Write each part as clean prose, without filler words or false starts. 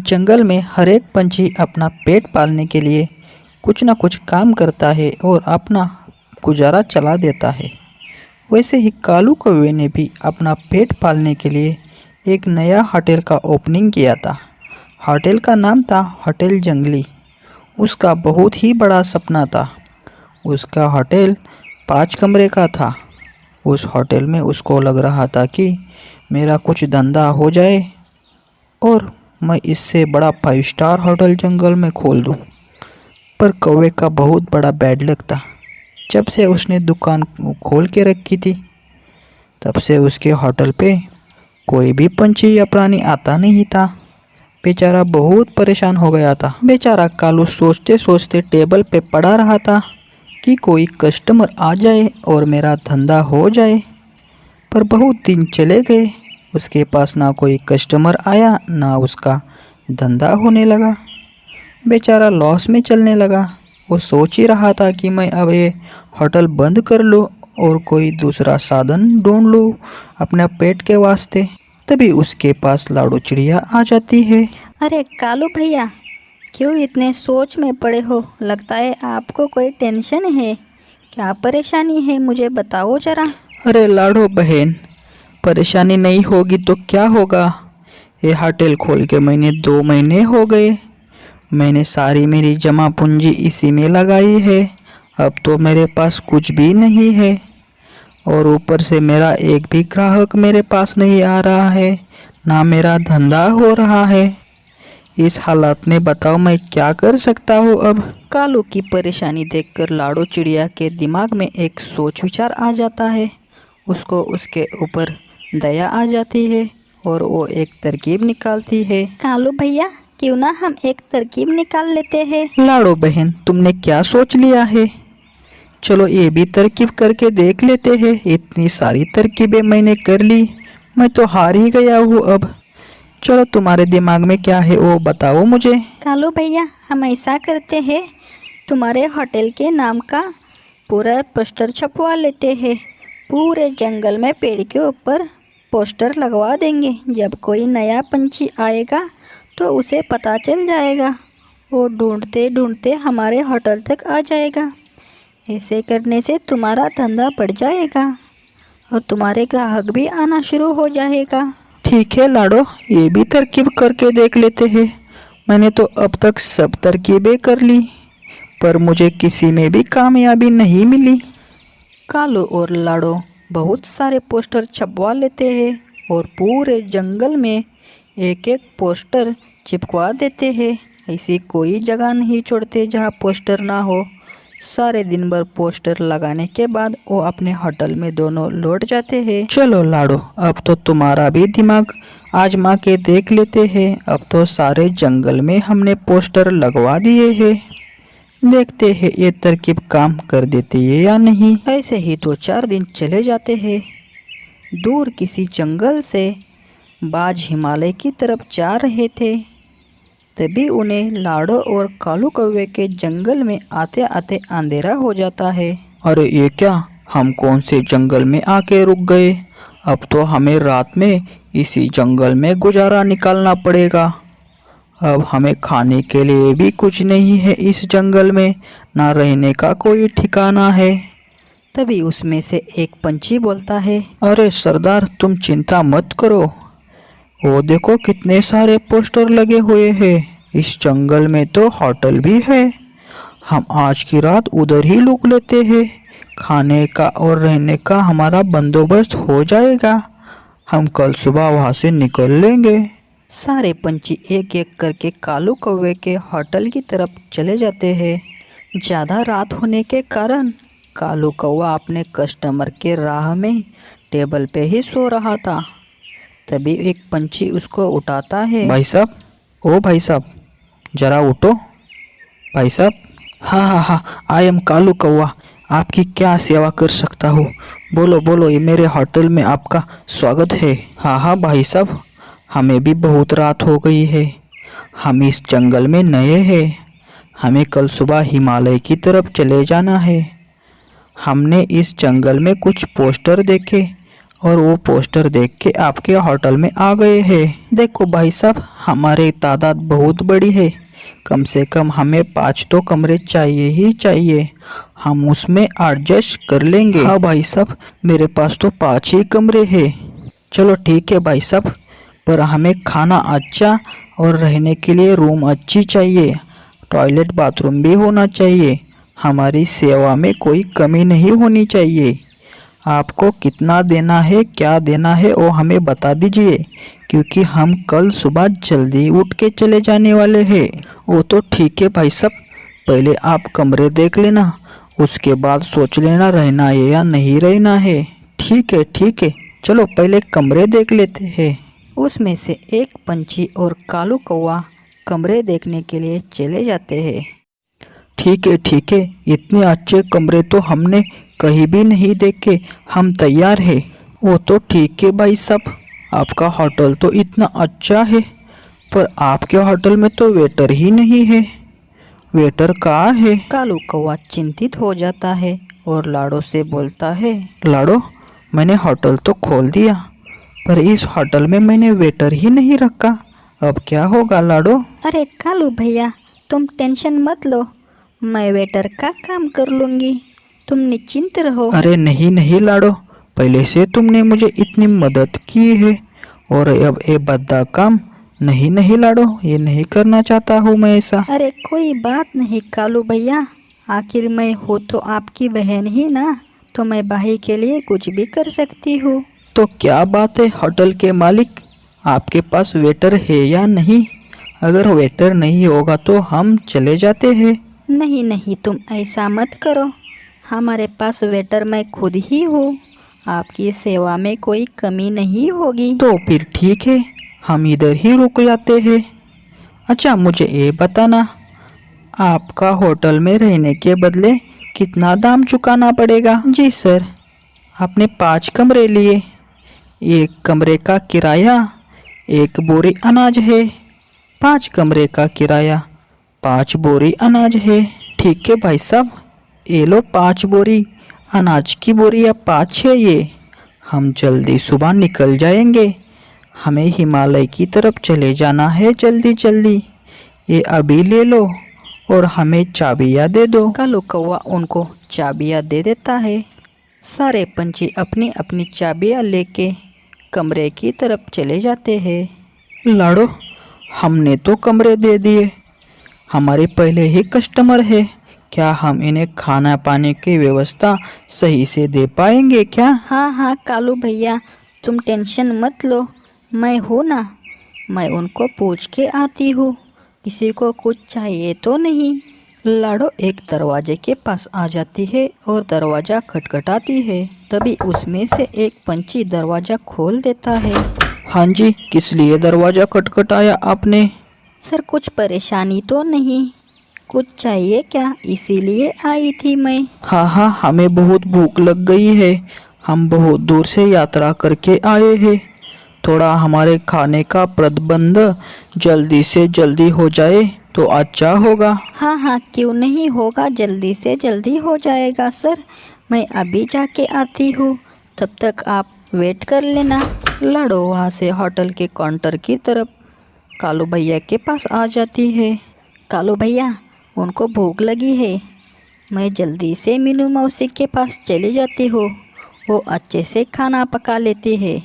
जंगल में हर एक पंछी अपना पेट पालने के लिए कुछ ना कुछ काम करता है और अपना गुजारा चला देता है। वैसे ही कालू कौवे ने भी अपना पेट पालने के लिए एक नया होटल का ओपनिंग किया था। होटल का नाम था होटल जंगली। उसका बहुत ही बड़ा सपना था। उसका होटल 5 कमरे का था। उस होटल में उसको लग रहा था कि मेरा कुछ धंधा हो जाए और मैं इससे बड़ा 5 स्टार होटल जंगल में खोल दूं। पर कौवे का बहुत बड़ा बैड लक था। जब से उसने दुकान खोल के रखी थी तब से उसके होटल पे कोई भी पंछी या प्राणी आता नहीं था। बेचारा बहुत परेशान हो गया था। बेचारा कालू सोचते सोचते टेबल पे पड़ा रहा था कि कोई कस्टमर आ जाए और मेरा धंधा हो जाए। पर बहुत दिन चले गए, उसके पास ना कोई कस्टमर आया ना उसका धंधा होने लगा। बेचारा लॉस में चलने लगा। वो सोच ही रहा था कि मैं अब ये होटल बंद कर लूँ और कोई दूसरा साधन ढूंढ लूँ अपने पेट के वास्ते। तभी उसके पास लाडू चिड़िया आ जाती है। अरे कालू भैया, क्यों इतने सोच में पड़े हो? लगता है आपको कोई टेंशन है। क्या परेशानी है, मुझे बताओ जरा। अरे लाडो बहन, परेशानी नहीं होगी तो क्या होगा। ये होटल खोल के मैंने 2 महीने हो गए। मैंने सारी मेरी जमा पूंजी इसी में लगाई है। अब तो मेरे पास कुछ भी नहीं है और ऊपर से मेरा एक भी ग्राहक मेरे पास नहीं आ रहा है, ना मेरा धंधा हो रहा है। इस हालात में बताओ मैं क्या कर सकता हूँ अब। कालू की परेशानी देखकर लाडो चिड़िया के दिमाग में एक सोच विचार आ जाता है। उसको उसके ऊपर दया आ जाती है और वो एक तरकीब निकालती है। कालू भैया, क्यों ना हम एक तरकीब निकाल लेते हैं। लाडो बहन, तुमने क्या सोच लिया है? चलो ये भी तरकीब करके देख लेते हैं। इतनी सारी तरकीबें मैंने कर ली, मैं तो हार ही गया हूँ अब। चलो तुम्हारे दिमाग में क्या है वो बताओ मुझे। कालू भैया, हम ऐसा करते हैं, तुम्हारे होटल के नाम का पूरा पोस्टर छपवा लेते हैं। पूरे जंगल में पेड़ के ऊपर पोस्टर लगवा देंगे। जब कोई नया पंछी आएगा तो उसे पता चल जाएगा। वो ढूंढते ढूंढते हमारे होटल तक आ जाएगा। ऐसे करने से तुम्हारा धंधा बढ़ जाएगा और तुम्हारे ग्राहक भी आना शुरू हो जाएगा। ठीक है लाडो, ये भी तरकीब करके देख लेते हैं। मैंने तो अब तक सब तरकीबें कर ली पर मुझे किसी में भी कामयाबी नहीं मिली। कालू और लाडो बहुत सारे पोस्टर छपवा लेते हैं और पूरे जंगल में एक एक पोस्टर चिपकवा देते हैं। ऐसी कोई जगह नहीं छोड़ते जहाँ पोस्टर ना हो। सारे दिन भर पोस्टर लगाने के बाद वो अपने होटल में दोनों लौट जाते हैं। चलो लाडो, अब तो तुम्हारा भी दिमाग आजमा के देख लेते हैं। अब तो सारे जंगल में हमने पोस्टर लगवा दिए हैं। देखते हैं ये तरकीब काम कर देती है या नहीं। ऐसे ही 2-4 दिन चले जाते हैं। दूर किसी जंगल से बाज हिमालय की तरफ जा रहे थे। तभी उन्हें लाडो और कालू कौवे के जंगल में आते आते अंधेरा हो जाता है। अरे ये क्या, हम कौन से जंगल में आके रुक गए। अब तो हमें रात में इसी जंगल में गुजारा निकालना पड़ेगा। अब हमें खाने के लिए भी कुछ नहीं है इस जंगल में, ना रहने का कोई ठिकाना है। तभी उसमें से एक पंछी बोलता है, अरे सरदार, तुम चिंता मत करो। वो देखो कितने सारे पोस्टर लगे हुए हैं। इस जंगल में तो होटल भी है। हम आज की रात उधर ही रुक लेते हैं। खाने का और रहने का हमारा बंदोबस्त हो जाएगा। हम कल सुबह वहाँ से निकल लेंगे। सारे पंछी एक एक करके कालू कौवे के होटल की तरफ चले जाते हैं। ज़्यादा रात होने के कारण कालू कौवा अपने कस्टमर के राह में टेबल पे ही सो रहा था। तभी एक पंछी उसको उठाता है। भाई साहब, ओ भाई साहब, ज़रा उठो। भाई साहब, हाँ, आई एम कालू कौवा, आपकी क्या सेवा कर सकता हूँ? बोलो बोलो, ये मेरे होटल में आपका स्वागत है। हाँ भाई साहब, हमें भी बहुत रात हो गई है। हम इस जंगल में नए हैं। हमें कल सुबह हिमालय की तरफ चले जाना है। हमने इस जंगल में कुछ पोस्टर देखे और वो पोस्टर देख के आपके होटल में आ गए हैं। देखो भाई साहब, हमारी तादाद बहुत बड़ी है, कम से कम हमें 5 तो कमरे चाहिए ही चाहिए। हम उसमें एडजस्ट कर लेंगे। हाँ भाई साहब, मेरे पास तो 5 ही कमरे हैं। चलो ठीक है भाई साहब, पर हमें खाना अच्छा और रहने के लिए रूम अच्छी चाहिए, टॉयलेट बाथरूम भी होना चाहिए। हमारी सेवा में कोई कमी नहीं होनी चाहिए। आपको कितना देना है, क्या देना है, वो हमें बता दीजिए, क्योंकि हम कल सुबह जल्दी उठ के चले जाने वाले हैं। वो तो ठीक है भाई साहब, पहले आप कमरे देख लेना, उसके बाद सोच लेना रहना है या नहीं रहना है। ठीक है, चलो पहले कमरे देख लेते हैं। उसमें से एक पंछी और कालू कौवा कमरे देखने के लिए चले जाते हैं। ठीक है, इतने अच्छे कमरे तो हमने कहीं भी नहीं देखे, हम तैयार हैं। वो तो ठीक है भाई साहब, आपका होटल तो इतना अच्छा है, पर आपके होटल में तो वेटर ही नहीं है। वेटर कहाँ है? कालू कौवा चिंतित हो जाता है और लाडो से बोलता है, लाडो, मैंने होटल तो खोल दिया, पर इस होटल में मैंने वेटर ही नहीं रखा, अब क्या होगा लाडो? अरे कालू भैया, तुम टेंशन मत लो, मैं वेटर का काम कर लूँगी, तुम निश्चिंत रहो। अरे नहीं लाडो, पहले से तुमने मुझे इतनी मदद की है, और अब ये बद्दा काम नहीं लाडो, ये नहीं करना चाहता हूँ मैं ऐसा। अरे कोई बात नहीं कालू भैया, आखिर मैं हूँ तो आपकी बहन ही ना, तो मैं भाई के लिए कुछ भी कर सकती हूँ। तो क्या बात है होटल के मालिक, आपके पास वेटर है या नहीं? अगर वेटर नहीं होगा तो हम चले जाते हैं। नहीं, तुम ऐसा मत करो, हमारे पास वेटर मैं खुद ही हूँ, आपकी सेवा में कोई कमी नहीं होगी। तो फिर ठीक है, हम इधर ही रुक जाते हैं। अच्छा मुझे ये बताना, आपका होटल में रहने के बदले कितना दाम चुकाना पड़ेगा? जी सर, आपने 5 कमरे लिए, एक कमरे का किराया 1 बोरी अनाज है। 5 कमरे का किराया 5 बोरी अनाज है। ठीक है भाई साहब, ये लो 5 बोरी अनाज की बोरी, अब 5 है ये। हम जल्दी सुबह निकल जाएंगे, हमें हिमालय की तरफ चले जाना है जल्दी। ये अभी ले लो और हमें चाबियाँ दे दो। कालू कौवा उनको चाबियाँ दे देता है। सारे पंछी अपनी अपनी चाबियाँ लेके कमरे की तरफ चले जाते हैं। लाडो, हमने तो कमरे दे दिए, हमारे पहले ही कस्टमर है, क्या हम इन्हें खाना पाने की व्यवस्था सही से दे पाएंगे क्या? हाँ कालू भैया, तुम टेंशन मत लो, मैं हूँ ना, मैं उनको पूछ के आती हूँ, किसी को कुछ चाहिए तो नहीं। लाडो एक दरवाजे के पास आ जाती है और दरवाज़ा खटखटाती है। तभी उसमें से एक पंछी दरवाज़ा खोल देता है। हाँ जी, किस लिए दरवाज़ा खटखटाया आपने? सर कुछ परेशानी तो नहीं, कुछ चाहिए क्या, इसीलिए आई थी मैं। हाँ, हमें बहुत भूख लग गई है, हम बहुत दूर से यात्रा करके आए हैं, थोड़ा हमारे खाने का प्रबंध जल्दी से जल्दी हो जाए तो अच्छा होगा। हाँ क्यों नहीं होगा, जल्दी से जल्दी हो जाएगा सर, मैं अभी जाके आती हूँ, तब तक आप वेट कर लेना। लाडो वहाँ से होटल के काउंटर की तरफ कालू भैया के पास आ जाती है। कालू भैया, उनको भूख लगी है, मैं जल्दी से मीनू मौसी के पास चली जाती हूँ, वो अच्छे से खाना पका लेती है।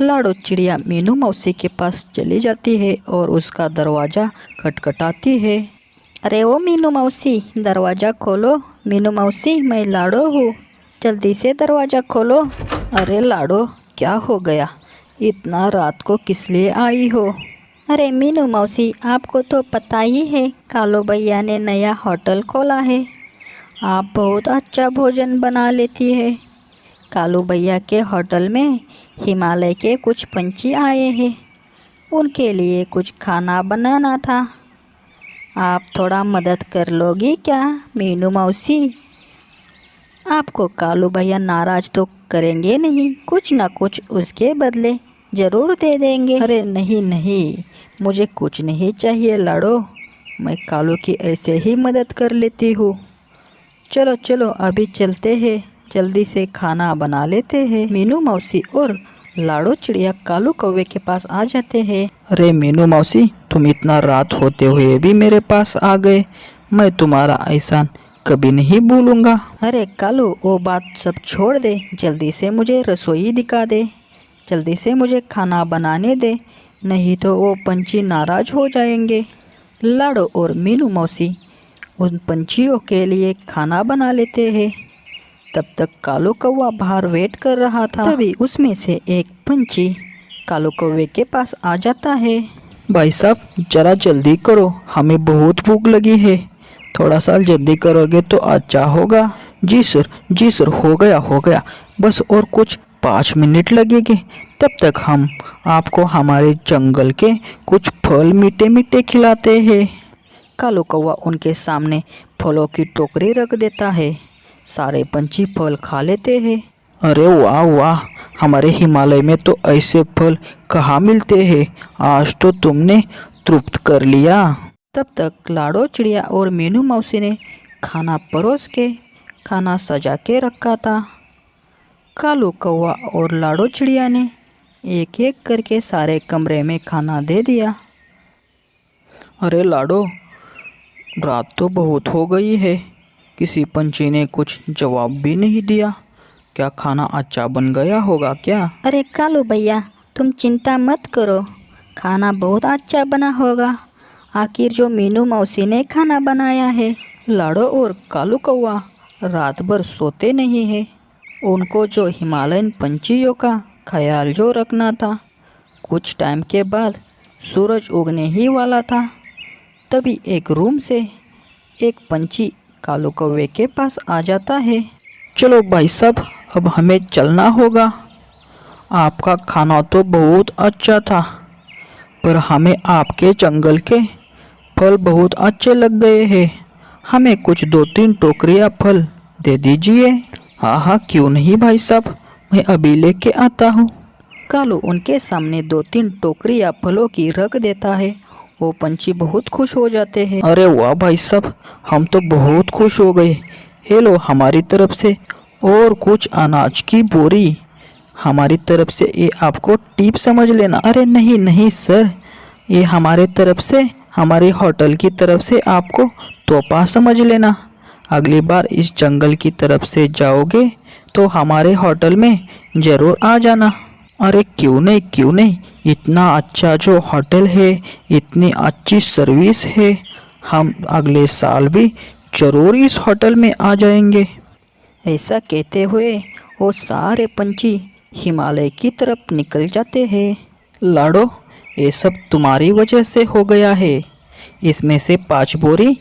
लाडो चिड़िया मीनू मौसी के पास चली जाती है और उसका दरवाज़ा खटखटाती है। अरे ओ मीनू मौसी, दरवाज़ा खोलो। मीनू मौसी, मैं लाडो हूँ, जल्दी से दरवाज़ा खोलो। अरे लाडो, क्या हो गया, इतना रात को किस लिए आई हो? अरे मीनू मौसी, आपको तो पता ही है, कालू भैया ने नया होटल खोला है, आप बहुत अच्छा भोजन बना लेती है। कालू भैया के होटल में हिमालय के कुछ पंछी आए हैं, उनके लिए कुछ खाना बनाना था, आप थोड़ा मदद कर लोगी क्या मीनू मौसी? आपको कालू भैया नाराज़ तो करेंगे नहीं, कुछ ना कुछ उसके बदले ज़रूर दे देंगे। अरे नहीं, मुझे कुछ नहीं चाहिए लाडो, मैं कालू की ऐसे ही मदद कर लेती हूँ। चलो अभी चलते हैं, जल्दी से खाना बना लेते हैं। मीनू मौसी और लाडो चिड़िया कालू कौवे के पास आ जाते हैं। अरे मीनू मौसी, तुम इतना रात होते हुए भी मेरे पास आ गए। मैं तुम्हारा एहसान कभी नहीं भूलूंगा। अरे कालू, वो बात सब छोड़ दे, जल्दी से मुझे रसोई दिखा दे, जल्दी से मुझे खाना बनाने दे, नहीं तो वो पंछी नाराज हो जाएंगे। लाडो और मीनू मौसी उन पंछियों के लिए खाना बना लेते हैं। तब तक कालू कौवा बाहर वेट कर रहा था। तभी उसमें से एक पंछी कालू कौवे के पास आ जाता है। भाई साहब, जरा जल्दी करो, हमें बहुत भूख लगी है। थोड़ा सा जल्दी करोगे तो अच्छा होगा। जी सर, हो गया। बस और कुछ 5 मिनट लगेंगे। तब तक हम आपको हमारे जंगल के कुछ फल मीठे मीठे खिलाते हैं। कालू कौवा उनके सामने फलों की टोकरी रख देता है। सारे पंछी फल खा लेते हैं। अरे वाह वाह, हमारे हिमालय में तो ऐसे फल कहाँ मिलते हैं। आज तो तुमने तृप्त कर लिया। तब तक लाडो चिड़िया और मीनू मौसी ने खाना परोस के खाना सजा के रखा था। कालू कौवा और लाडो चिड़िया ने एक एक करके सारे कमरे में खाना दे दिया। अरे लाडो, रात तो बहुत हो गई है, किसी पंछी ने कुछ जवाब भी नहीं दिया। क्या खाना अच्छा बन गया होगा क्या? अरे कालू भैया, तुम चिंता मत करो, खाना बहुत अच्छा बना होगा। आखिर जो मीनू मौसी ने खाना बनाया है। लाडो और कालू कौवा रात भर सोते नहीं है। उनको जो हिमालयन पंछियों का ख्याल जो रखना था। कुछ टाइम के बाद सूरज उगने ही वाला था। तभी एक रूम से एक पंछी कालू कौवे के पास आ जाता है। चलो भाई साहब, अब हमें चलना होगा। आपका खाना तो बहुत अच्छा था, पर हमें आपके जंगल के फल बहुत अच्छे लग गए हैं। हमें कुछ 2-3 टोकरियाँ फल दे दीजिए। हाँ, क्यों नहीं भाई साहब, मैं अभी लेके आता हूँ। कालू उनके सामने 2-3 टोकरियाँ फलों की रख देता है। वो पंछी बहुत खुश हो जाते हैं। अरे वाह भाई साहब, हम तो बहुत खुश हो गए। ये लो हमारी तरफ से और कुछ अनाज की बोरी। हमारी तरफ से ये आपको टिप समझ लेना। अरे नहीं सर, ये हमारे तरफ से, हमारे होटल की तरफ से आपको तोहफा समझ लेना। अगली बार इस जंगल की तरफ से जाओगे तो हमारे होटल में ज़रूर आ जाना। अरे क्यों नहीं, इतना अच्छा जो होटल है, इतनी अच्छी सर्विस है, हम अगले साल भी ज़रूर इस होटल में आ जाएंगे। ऐसा कहते हुए वो सारे पंछी हिमालय की तरफ निकल जाते हैं। लाडो, ये सब तुम्हारी वजह से हो गया है। इसमें से 5 बोरी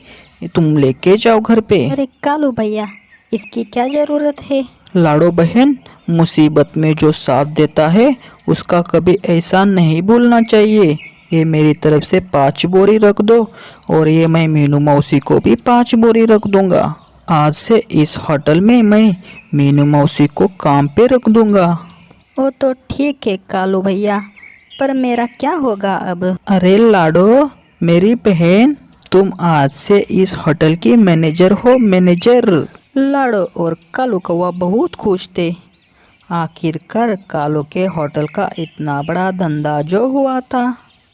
तुम लेके जाओ घर पे। अरे कालू भैया, इसकी क्या ज़रूरत है? लाडो बहन, मुसीबत में जो साथ देता है उसका कभी एहसान नहीं भूलना चाहिए। ये मेरी तरफ से 5 बोरी रख दो, और ये मैं मीनू मौसी को भी 5 बोरी रख दूंगा। आज से इस होटल में मैं मीनू मौसी को काम पे रख दूंगा। वो तो ठीक है कालू भैया, पर मेरा क्या होगा अब? अरे लाडो मेरी बहन, तुम आज से इस होटल की मैनेजर हो, मैनेजर। लाडो और कालू कौवा बहुत खुश थे। आखिरकार कालू के होटल का इतना बड़ा धंधा जो हुआ था।